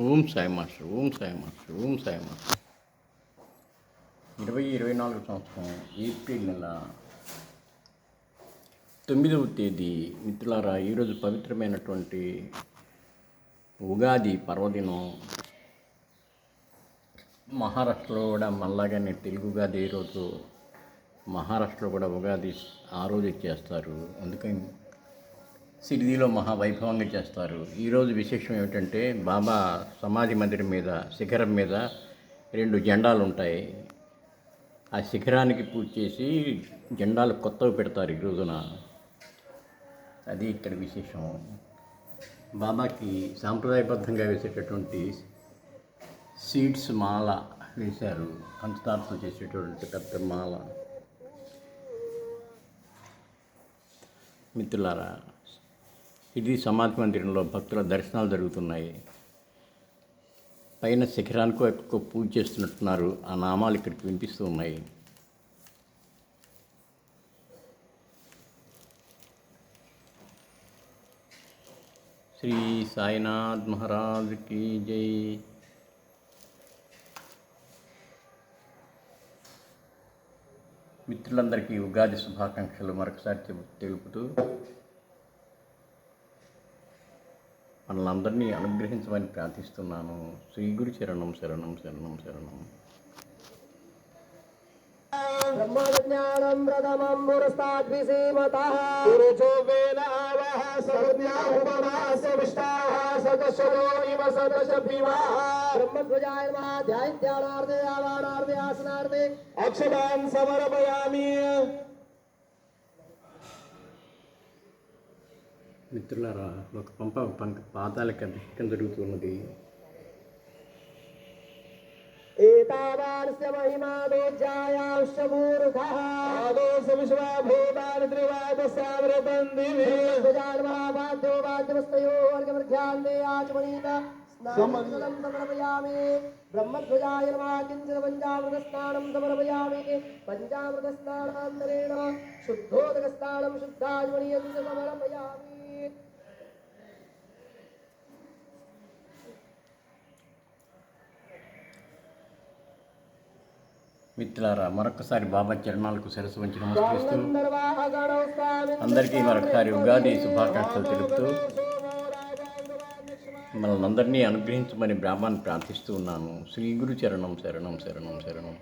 Om Sai master, Om Sai master, Om Sai master. 2024 సంవత్సరం April నెల 9వ తేదీ. మిత్రులారా, ఈరోజు పవిత్రమైనటువంటి ఉగాది పర్వదినం. మహారాష్ట్రలో కూడా మళ్ళాగానే తెలుగు ఉగాది ఈరోజు మహారాష్ట్రలో కూడా ఉగాది ఆ రోజు చేస్తారు. అందుకని సిరిదిలో మహావైభవంగా చేస్తారు. ఈరోజు విశేషం ఏమిటంటే, బాబా సమాధి మందిరం మీద శిఖరం మీద 2 జెండాలు ఉంటాయి. ఆ శిఖరానికి పూజ చేసి జెండాలు కొత్తవి పెడతారు ఈ రోజున. అది ఇక్కడ విశేషం. బాబాకి సాంప్రదాయబద్ధంగా వేసేటటువంటి సీడ్స్ మాల వేశారు. పంచదారతో చేసేటటువంటి పెద్ద మాల. మిత్రులారా, ఇది సమాధి మందిరంలో భక్తుల దర్శనాలు జరుగుతున్నాయి. పైన శిఖరానికి ఎక్కువ పూజ చేస్తున్నట్టున్నారు. ఆ నామాలు ఇక్కడికి వినిపిస్తూ ఉన్నాయి. శ్రీ సాయినాథ్ మహారాజ్కి జై. మిత్రులందరికీ ఉగాది శుభాకాంక్షలు మరొకసారి తెలుపుతూ మనలందరినీ అనుగ్రహించమని ప్రార్థిస్తున్నాను. శ్రీ గురు శరణం శరణం శరణం శరణం. బ్రహ్మజ్ఞానం ప్రథమం పురస్తాద్విసీమతః గురుచోవేన ఆవహ సర్వజ్ఞాహుపవాస్య విష్టాః సదశలోనివ సదశభివాః బ్రహ్మధ్వజాయ నమః. ధ్యానార్థే ఆవానార్థే ఆసనార్థే అక్షరాన్ సమర్పయామి. మిత్రులారా, ఒక పంక పాదాలకి అభిషేకం జరుగుతున్నది. ఏతావానస్య మహిమాదోజ్జాయాశ్చమూర్ధః ఆదోస విశ్వభూతాని త్రివాదశామృతందివి ధ్వజాన్మహావాద్యో వాద్యమస్తయో వర్గమధ్యాన్నే ఆచమనీత స్నానం సమర్పయామి. బ్రహ్మధ్వజాయ నమః. కించన పంచామృతస్నానం సమర్పయామి. పంచామృతస్నానాంతరేణ శుద్ధోదకస్నానం శుద్ధాచమనీయం సమర్పయామి. మిత్రులారా, మరొకసారి బాబా చరణాలకు శిరస్సు వంచి నమస్కరిస్తూ అందరికీ మరొకసారి ఉగాది శుభాకాంక్షలు తెలుపుతూ మనల్ని అందరినీ అనుగ్రహించమని బ్రాహ్మణ్ ప్రార్థిస్తూ ఉన్నాను. శ్రీ గురు చరణం శరణం శరణం శరణం.